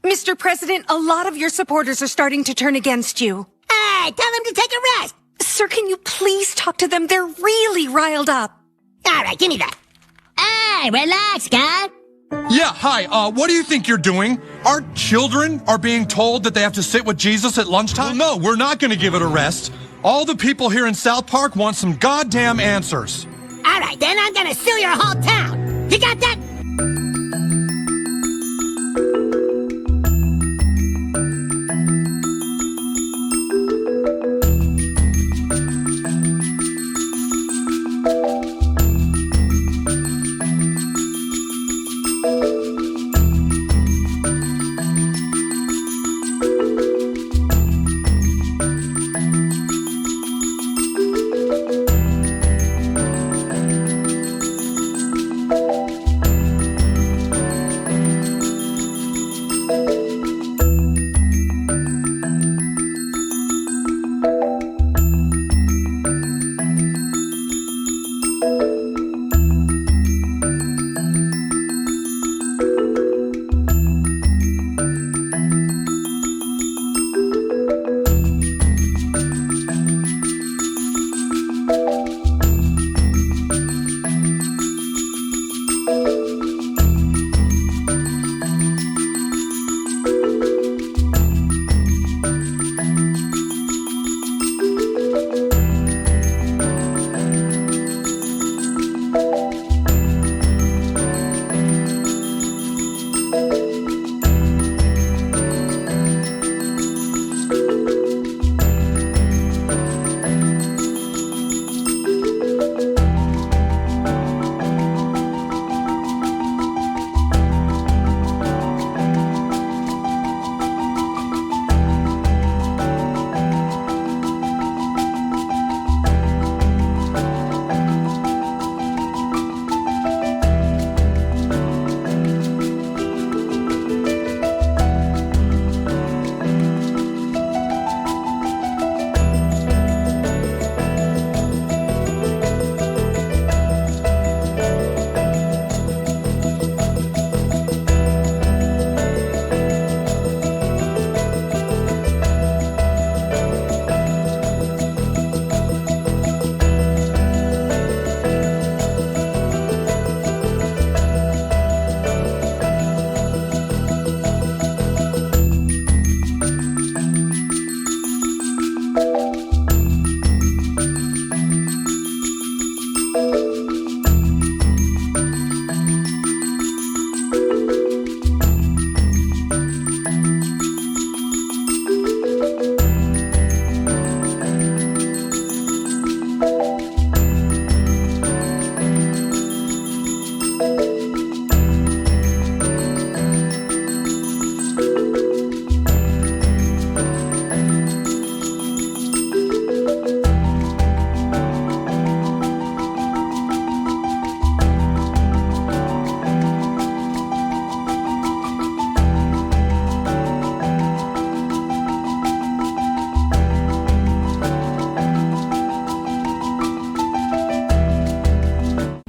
Mr. President, a lot of your supporters are starting to turn against you. Hey, tell them to take a rest. Sir, can you please talk to them? They're really riled up. All right, give me that. Hey, relax, guy. Yeah, hi, what do you think you're doing? Our children are being told that they have to sit with Jesus at lunchtime? Well, no, we're not going to give it a rest. All the people here in South Park want some goddamn answers. All right, then I'm gonna sue your whole town. You got that?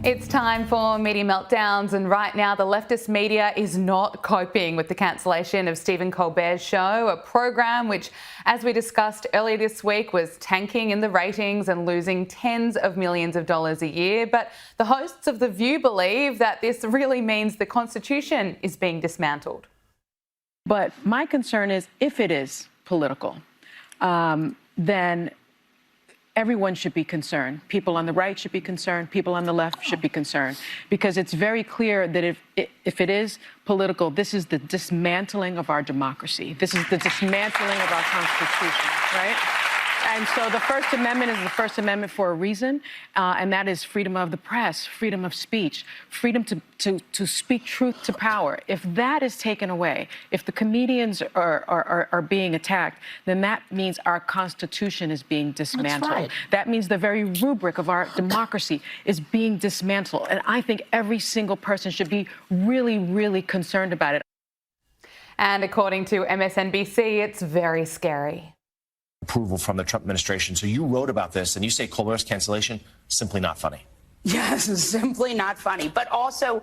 It's time for Media Meltdowns, and right now the leftist media is not coping with the cancellation of Stephen Colbert's show, a program which, as we discussed earlier this week, was tanking in the ratings and losing tens of millions of dollars a year. But the hosts of The View believe that this really means the Constitution is being dismantled. But my concern is, if it is political, then everyone should be concerned. People on the right should be concerned. People on the left should be concerned, because it's very clear that if it is political, this is the dismantling of our democracy. This is the dismantling of our Constitution, right? And so the First Amendment is the First Amendment for a reason, and that is freedom of the press, freedom of speech, freedom to speak truth to power. If that is taken away, if the comedians are being attacked, then that means our Constitution is being dismantled. That's right. That means the very rubric of our democracy is being dismantled. And I think every single person should be really, really concerned about it. And according to MSNBC, it's very scary. Approval from the Trump administration. So you wrote about this and you say Colbert's cancellation, simply not funny. Yes, simply not funny, but also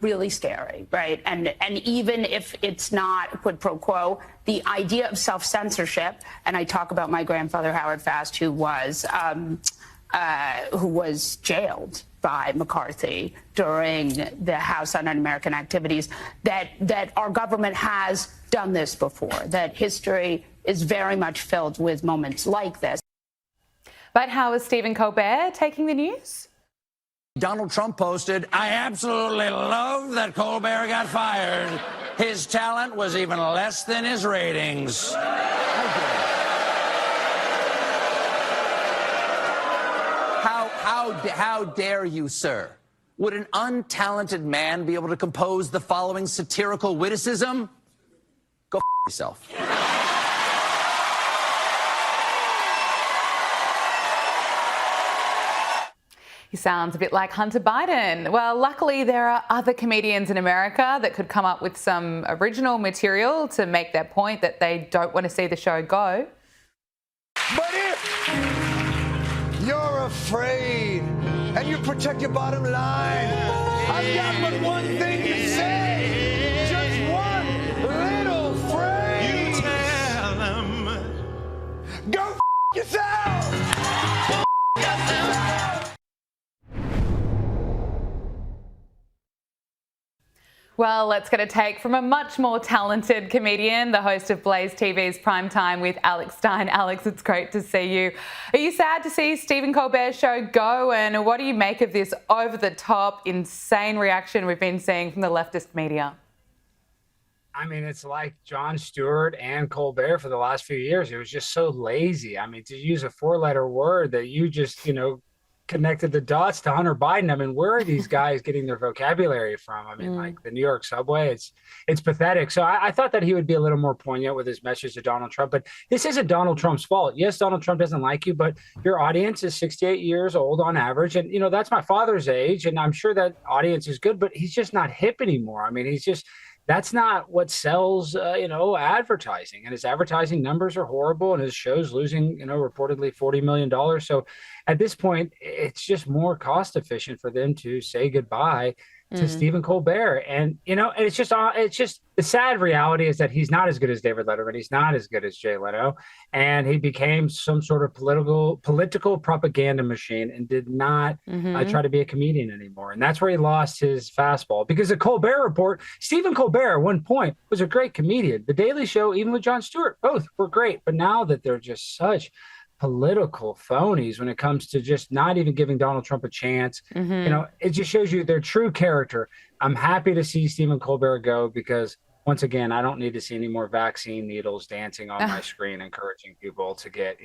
really scary, right? And even if it's not quid pro quo, the idea of self-censorship, and I talk about my grandfather Howard Fast, who was jailed by McCarthy during the House on Un-American Activities, that our government has done this before, that history is very much filled with moments like this. But how is Stephen Colbert taking the news? Donald Trump posted, "I absolutely love that Colbert got fired. His talent was even less than his ratings." How dare you, sir? Would an untalented man be able to compose the following satirical witticism? Go f yourself. He sounds a bit like Hunter Biden. Well, luckily there are other comedians in America that could come up with some original material to make their point that they don't want to see the show go. But if you're afraid and you protect your bottom line, I've got but one thing to say. Just one little phrase. You tell them. Go f yourself. Well, let's get a take from a much more talented comedian, the host of Blaze TV's Primetime with Alex Stein. Alex, it's great to see you. Are you sad to see Stephen Colbert's show go? And what do you make of this over-the-top, insane reaction we've been seeing from the leftist media? I mean, it's like Jon Stewart and Colbert for the last few years. It was just so lazy. I mean, to use a four-letter word that you just, connected the dots to Hunter Biden. I mean, where are these guys getting their vocabulary from? I mean, like the New York subway, it's pathetic. So I thought that he would be a little more poignant with his message to Donald Trump, but this isn't Donald Trump's fault. Yes, Donald Trump doesn't like you, but your audience is 68 years old on average. And, that's my father's age. And I'm sure that audience is good, but he's just not hip anymore. I mean, that's not what sells, advertising. And his advertising numbers are horrible, and his show's losing, reportedly $40 million. So at this point, it's just more cost efficient for them to say goodbye to Stephen Colbert. And, it's just the sad reality is that he's not as good as David Letterman. He's not as good as Jay Leno. And he became some sort of political propaganda machine and did not try to be a comedian anymore. And that's where he lost his fastball, because the Colbert Report, Stephen Colbert at one point was a great comedian. The Daily Show, even with Jon Stewart, both were great. But now that they're just such political phonies when it comes to just not even giving Donald Trump a chance, it just shows you their true character. I'm happy to see Stephen Colbert go, because once again, I don't need to see any more vaccine needles dancing on my screen, encouraging people to get,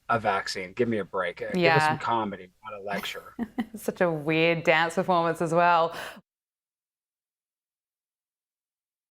a vaccine. Give me a break. Give us some comedy, not a lecture. Such a weird dance performance as well.